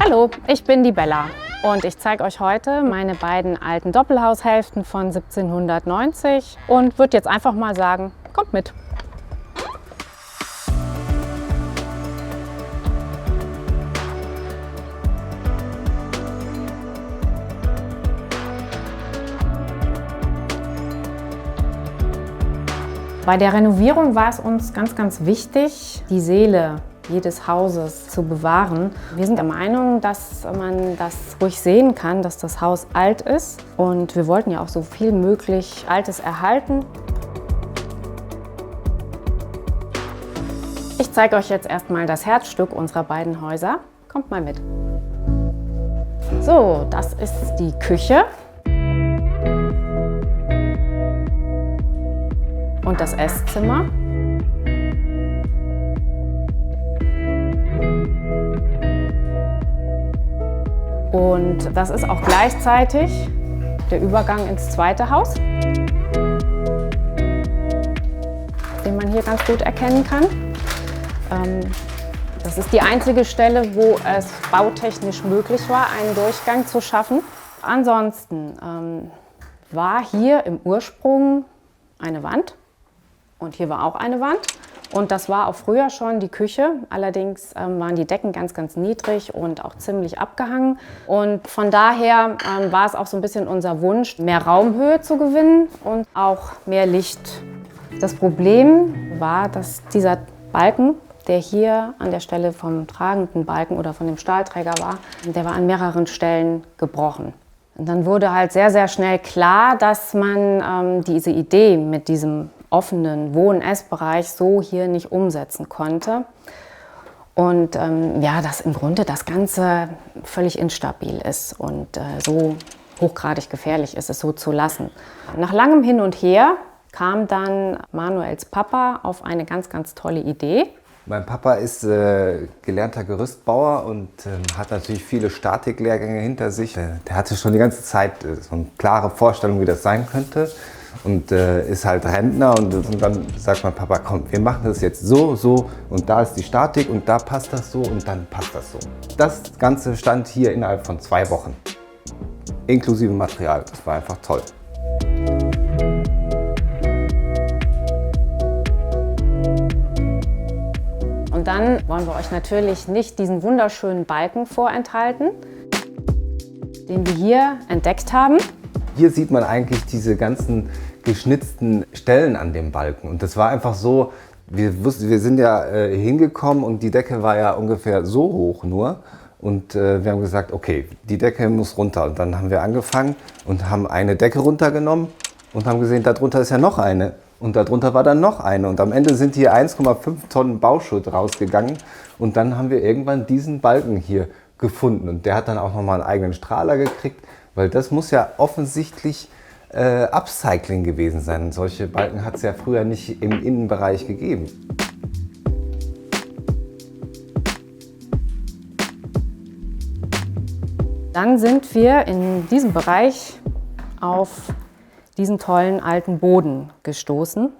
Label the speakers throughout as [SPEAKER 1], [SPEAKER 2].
[SPEAKER 1] Hallo, ich bin die Bella und ich zeige euch heute meine beiden alten Doppelhaushälften von 1790 und würde jetzt einfach mal sagen, kommt mit. Bei der Renovierung war es uns ganz wichtig, die Seele jedes Hauses zu bewahren. Wir sind der Meinung, dass man das ruhig sehen kann, dass das Haus alt ist. Und wir wollten ja auch so viel möglich Altes erhalten. Ich zeige euch jetzt erstmal das Herzstück unserer beiden Häuser. Kommt mal mit. So, das ist die Küche. Und das Esszimmer. Und das ist auch gleichzeitig der Übergang ins zweite Haus, den man hier ganz gut erkennen kann. Das ist die einzige Stelle, wo es bautechnisch möglich war, einen Durchgang zu schaffen. Ansonsten war hier im Ursprung eine Wand und hier war auch eine Wand. Und das war auch früher schon die Küche. Allerdings waren die Decken ganz niedrig und auch ziemlich abgehangen. Und von daher war es auch so ein bisschen unser Wunsch, mehr Raumhöhe zu gewinnen und auch mehr Licht. Das Problem war, dass dieser Balken, der hier an der Stelle vom tragenden Balken oder von dem Stahlträger war, der war an mehreren Stellen gebrochen. Und dann wurde halt sehr schnell klar, dass man diese Idee mit diesem offenen Wohn-Ess-Bereich so hier nicht umsetzen konnte. Und ja, dass im Grunde das Ganze völlig instabil ist und so hochgradig gefährlich ist, es so zu lassen. Nach langem Hin und Her kam dann Manuels Papa auf eine ganz tolle Idee.
[SPEAKER 2] Mein Papa ist gelernter Gerüstbauer und hat natürlich viele Statiklehrgänge hinter sich. Der hatte schon die ganze Zeit so eine klare Vorstellung, wie das sein könnte. Und ist halt Rentner und dann sagt mein Papa, komm, wir machen das jetzt so und da ist die Statik und da passt das so und dann passt das so. Das Ganze stand hier innerhalb von 2 Wochen, inklusive Material. Das war einfach toll.
[SPEAKER 1] Und dann wollen wir euch natürlich nicht diesen wunderschönen Balken vorenthalten, den wir hier entdeckt haben.
[SPEAKER 2] Hier sieht man eigentlich diese ganzen geschnitzten Stellen an dem Balken. Und das war einfach so, wir sind ja hingekommen und die Decke war ja ungefähr so hoch nur. Und wir haben gesagt, okay, die Decke muss runter. Und dann haben wir angefangen und haben eine Decke runtergenommen und haben gesehen, darunter ist ja noch eine. Und darunter war dann noch eine. Und am Ende sind hier 1,5 Tonnen Bauschutt rausgegangen. Und dann haben wir irgendwann diesen Balken hier gefunden. Und der hat dann auch nochmal einen eigenen Strahler gekriegt. Weil das muss ja offensichtlich Upcycling gewesen sein. Solche Balken hat es ja früher nicht im Innenbereich gegeben.
[SPEAKER 1] Dann sind wir in diesem Bereich auf diesen tollen alten Boden gestoßen.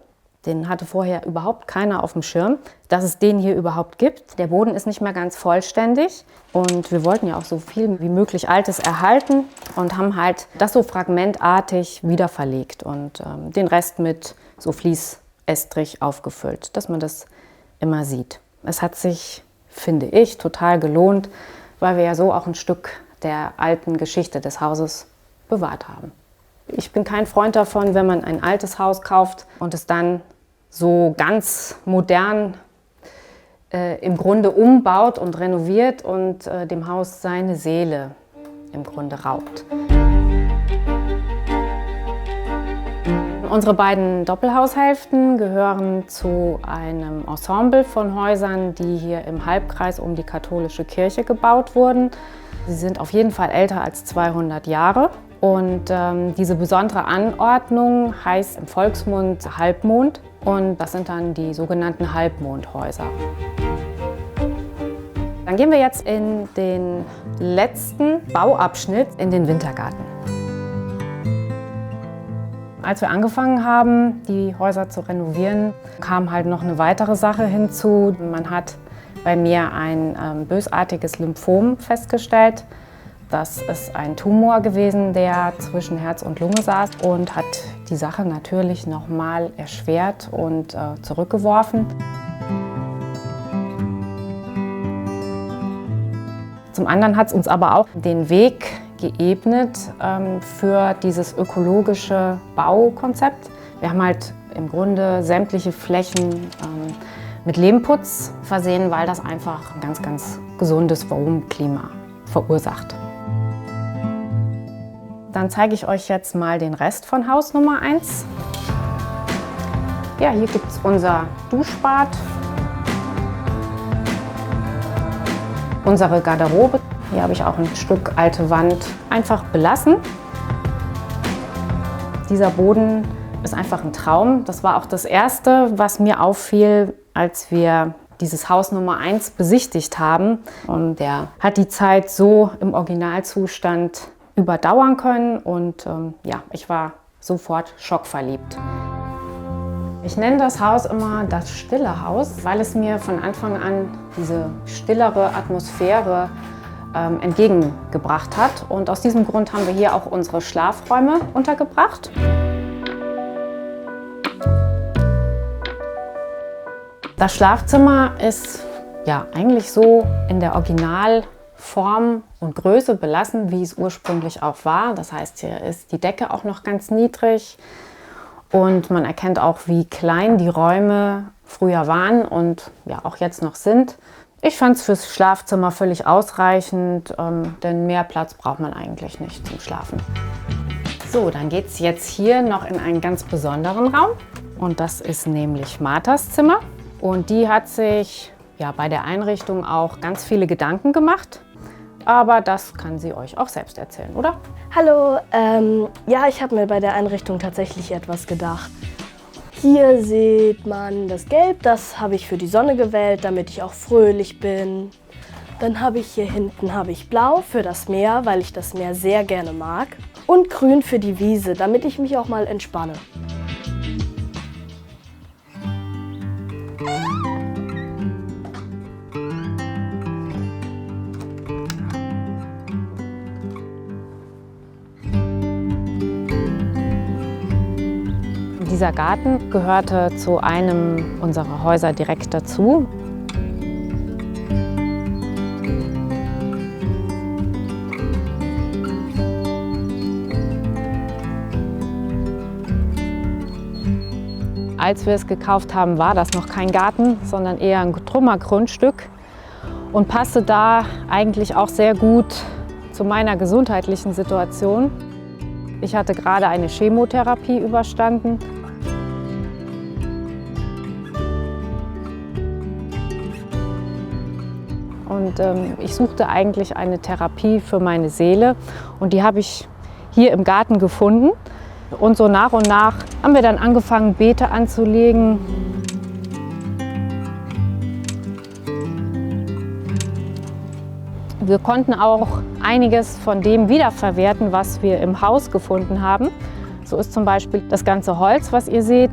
[SPEAKER 1] Den hatte vorher überhaupt keiner auf dem Schirm, dass es den hier überhaupt gibt. Der Boden ist nicht mehr ganz vollständig und wir wollten ja auch so viel wie möglich Altes erhalten und haben halt das so fragmentartig wieder verlegt und den Rest mit so Fließestrich aufgefüllt, dass man das immer sieht. Es hat sich, finde ich, total gelohnt, weil wir ja so auch ein Stück der alten Geschichte des Hauses bewahrt haben. Ich bin kein Freund davon, wenn man ein altes Haus kauft und es dann so ganz modern im Grunde umbaut und renoviert und dem Haus seine Seele im Grunde raubt. Unsere beiden Doppelhaushälften gehören zu einem Ensemble von Häusern, die hier im Halbkreis um die katholische Kirche gebaut wurden. Sie sind auf jeden Fall älter als 200 Jahre. Und diese besondere Anordnung heißt im Volksmund Halbmond und das sind dann die sogenannten Halbmondhäuser. Dann gehen wir jetzt in den letzten Bauabschnitt in den Wintergarten. Als wir angefangen haben, die Häuser zu renovieren, kam halt noch eine weitere Sache hinzu. Man hat bei mir ein bösartiges Lymphom festgestellt. Das ist ein Tumor gewesen, der zwischen Herz und Lunge saß und hat die Sache natürlich nochmal erschwert und zurückgeworfen. Zum anderen hat es uns aber auch den Weg geebnet für dieses ökologische Baukonzept. Wir haben halt im Grunde sämtliche Flächen mit Lehmputz versehen, weil das einfach ein ganz, ganz gesundes Raumklima verursacht. Dann zeige ich euch jetzt mal den Rest von Haus Nummer 1. Ja, hier gibt es unser Duschbad, unsere Garderobe. Hier habe ich auch ein Stück alte Wand einfach belassen. Dieser Boden ist einfach ein Traum. Das war auch das Erste, was mir auffiel, als wir dieses Haus Nummer 1 besichtigt haben. Und der hat die Zeit so im Originalzustand überdauern können und ja, ich war sofort schockverliebt. Ich nenne das Haus immer das stille Haus, weil es mir von Anfang an diese stillere Atmosphäre entgegengebracht hat. Und aus diesem Grund haben wir hier auch unsere Schlafräume untergebracht. Das Schlafzimmer ist ja eigentlich so in der Originalform und Größe belassen, wie es ursprünglich auch war. Das heißt, hier ist die Decke auch noch ganz niedrig und man erkennt auch, wie klein die Räume früher waren und ja auch jetzt noch sind. Ich fand es fürs Schlafzimmer völlig ausreichend, denn mehr Platz braucht man eigentlich nicht zum Schlafen. So, dann geht es jetzt hier noch in einen ganz besonderen Raum und das ist nämlich Marthas Zimmer. Und die hat sich ja bei der Einrichtung auch ganz viele Gedanken gemacht. Aber das kann sie euch auch selbst erzählen, oder?
[SPEAKER 3] Hallo, ja, ich habe mir bei der Einrichtung tatsächlich etwas gedacht. Hier sieht man das Gelb, das habe ich für die Sonne gewählt, damit ich auch fröhlich bin. Dann habe ich hier hinten Blau für das Meer, weil ich das Meer sehr gerne mag. Und Grün für die Wiese, damit ich mich auch mal entspanne.
[SPEAKER 1] Dieser Garten gehörte zu einem unserer Häuser direkt dazu. Als wir es gekauft haben, war das noch kein Garten, sondern eher ein Trümmergrundstück und passte da eigentlich auch sehr gut zu meiner gesundheitlichen Situation. Ich hatte gerade eine Chemotherapie überstanden. Und ich suchte eigentlich eine Therapie für meine Seele und die habe ich hier im Garten gefunden. Und so nach und nach haben wir dann angefangen, Beete anzulegen. Wir konnten auch einiges von dem wiederverwerten, was wir im Haus gefunden haben. So ist zum Beispiel das ganze Holz, was ihr seht,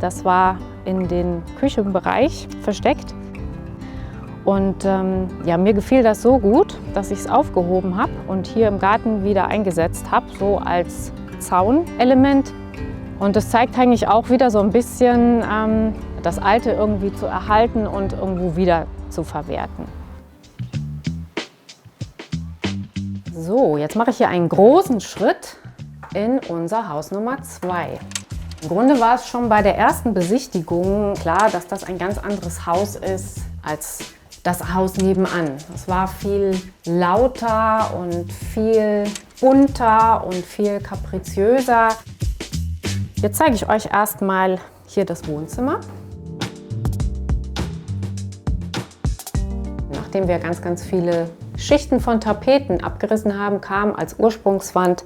[SPEAKER 1] das war in den Küchenbereich versteckt. Und ja, mir gefiel das so gut, dass ich es aufgehoben habe und hier im Garten wieder eingesetzt habe, so als Zaunelement. Und das zeigt eigentlich auch wieder so ein bisschen das Alte irgendwie zu erhalten und irgendwo wieder zu verwerten. So, jetzt mache ich hier einen großen Schritt in unser Haus Nummer 2. Im Grunde war es schon bei der ersten Besichtigung klar, dass das ein ganz anderes Haus ist als das Haus nebenan. Es war viel lauter und viel bunter und viel kapriziöser. Jetzt zeige ich euch erstmal hier das Wohnzimmer. Nachdem wir ganz, ganz viele Schichten von Tapeten abgerissen haben, kam als Ursprungswand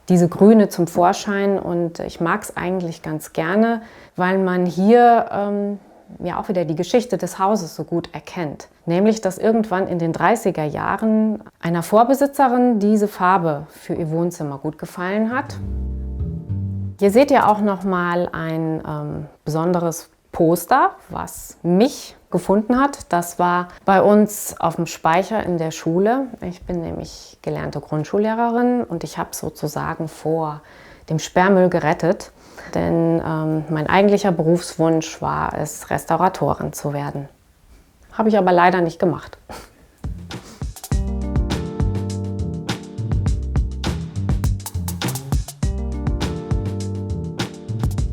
[SPEAKER 1] diese Grüne zum Vorschein und ich mag es eigentlich ganz gerne, weil man hier ja auch wieder die Geschichte des Hauses so gut erkennt. Nämlich, dass irgendwann in den 30er Jahren einer Vorbesitzerin diese Farbe für ihr Wohnzimmer gut gefallen hat. Hier seht ihr auch noch mal ein besonderes Poster, was mich gefunden hat. Das war bei uns auf dem Speicher in der Schule. Ich bin nämlich gelernte Grundschullehrerin und ich habe sozusagen vor dem Sperrmüll gerettet. Denn mein eigentlicher Berufswunsch war es, Restauratorin zu werden. Habe ich aber leider nicht gemacht.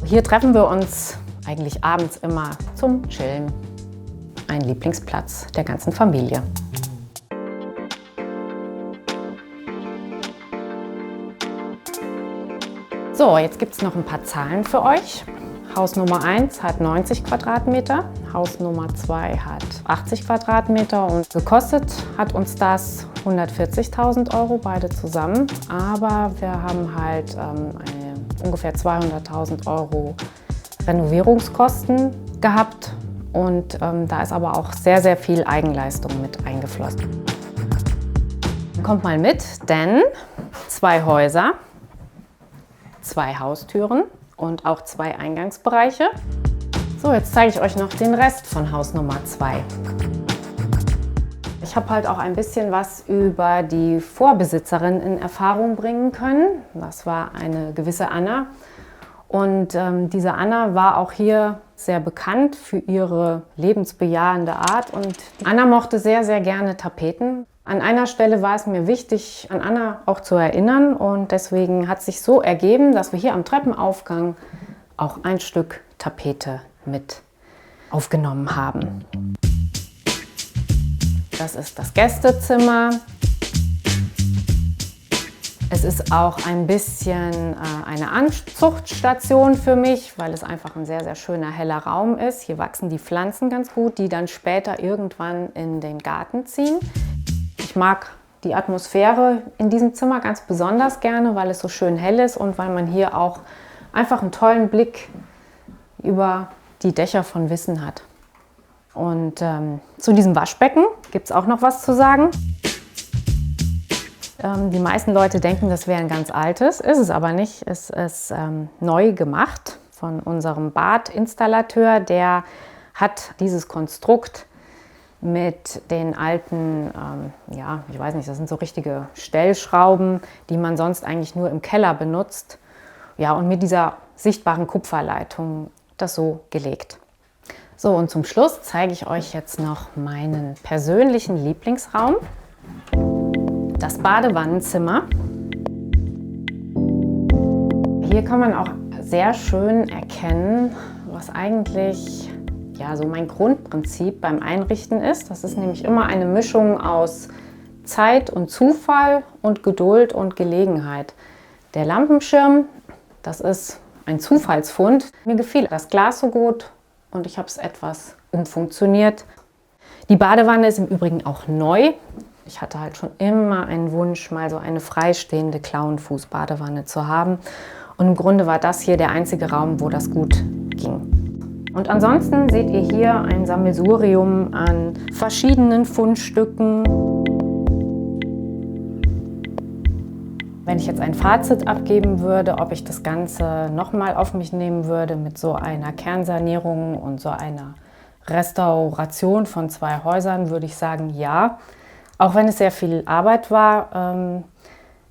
[SPEAKER 1] Hier treffen wir uns eigentlich abends immer zum Chillen. Ein Lieblingsplatz der ganzen Familie. So, jetzt gibt es noch ein paar Zahlen für euch. Haus Nummer 1 hat 90 Quadratmeter, Haus Nummer 2 hat 80 Quadratmeter und gekostet hat uns das 140.000 €, beide zusammen. Aber wir haben halt ungefähr 200.000 € Renovierungskosten gehabt und da ist aber auch sehr, sehr viel Eigenleistung mit eingeflossen. Kommt mal mit, denn 2 Häuser, 2 Haustüren und auch 2 Eingangsbereiche. So, jetzt zeige ich euch noch den Rest von Haus Nummer 2. Ich habe halt auch ein bisschen was über die Vorbesitzerin in Erfahrung bringen können. Das war eine gewisse Anna. Und diese Anna war auch hier sehr bekannt für ihre lebensbejahende Art. Und Anna mochte sehr, sehr gerne Tapeten. An einer Stelle war es mir wichtig, an Anna auch zu erinnern. Und deswegen hat sich so ergeben, dass wir hier am Treppenaufgang auch ein Stück Tapete mit aufgenommen haben. Das ist das Gästezimmer. Es ist auch ein bisschen eine Anzuchtstation für mich, weil es einfach ein sehr, sehr schöner, heller Raum ist. Hier wachsen die Pflanzen ganz gut, die dann später irgendwann in den Garten ziehen. Ich mag die Atmosphäre in diesem Zimmer ganz besonders gerne, weil es so schön hell ist und weil man hier auch einfach einen tollen Blick über die Dächer von Wissen hat. Und zu diesem Waschbecken gibt es auch noch was zu sagen. Die meisten Leute denken, das wäre ein ganz altes, ist es aber nicht. Es ist neu gemacht von unserem Badinstallateur. Der hat dieses Konstrukt mit den alten, ja, ich weiß nicht, das sind so richtige Stellschrauben, die man sonst eigentlich nur im Keller benutzt. Ja, und mit dieser sichtbaren Kupferleitung das so gelegt. So, und zum Schluss zeige ich euch jetzt noch meinen persönlichen Lieblingsraum. Das Badewannenzimmer. Hier kann man auch sehr schön erkennen, was eigentlich ja, so mein Grundprinzip beim Einrichten ist. Das ist nämlich immer eine Mischung aus Zeit und Zufall und Geduld und Gelegenheit. Der Lampenschirm, das ist ein Zufallsfund. Mir gefiel das Glas so gut und ich habe es etwas umfunktioniert. Die Badewanne ist im Übrigen auch neu. Ich hatte halt schon immer einen Wunsch, mal so eine freistehende Klauenfuß-Badewanne zu haben. Und im Grunde war das hier der einzige Raum, wo das gut ging. Und ansonsten seht ihr hier ein Sammelsurium an verschiedenen Fundstücken. Wenn ich jetzt ein Fazit abgeben würde, ob ich das Ganze nochmal auf mich nehmen würde mit so einer Kernsanierung und so einer Restauration von 2 Häusern, würde ich sagen, ja. Auch wenn es sehr viel Arbeit war,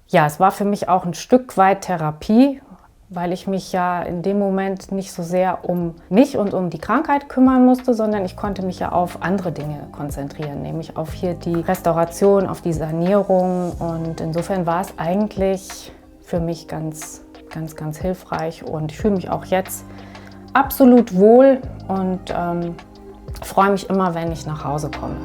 [SPEAKER 1] ja, es war für mich auch ein Stück weit Therapie, weil ich mich ja in dem Moment nicht so sehr um mich und um die Krankheit kümmern musste, sondern ich konnte mich ja auf andere Dinge konzentrieren, nämlich auf hier die Restauration, auf die Sanierung. Und insofern war es eigentlich für mich ganz, ganz, ganz hilfreich und ich fühle mich auch jetzt absolut wohl und freue mich immer, wenn ich nach Hause komme.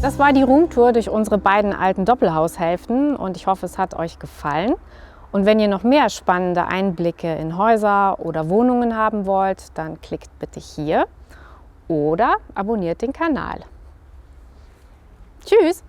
[SPEAKER 1] Das war die Roomtour durch unsere beiden alten Doppelhaushälften und ich hoffe, es hat euch gefallen. Und wenn ihr noch mehr spannende Einblicke in Häuser oder Wohnungen haben wollt, dann klickt bitte hier oder abonniert den Kanal. Tschüss!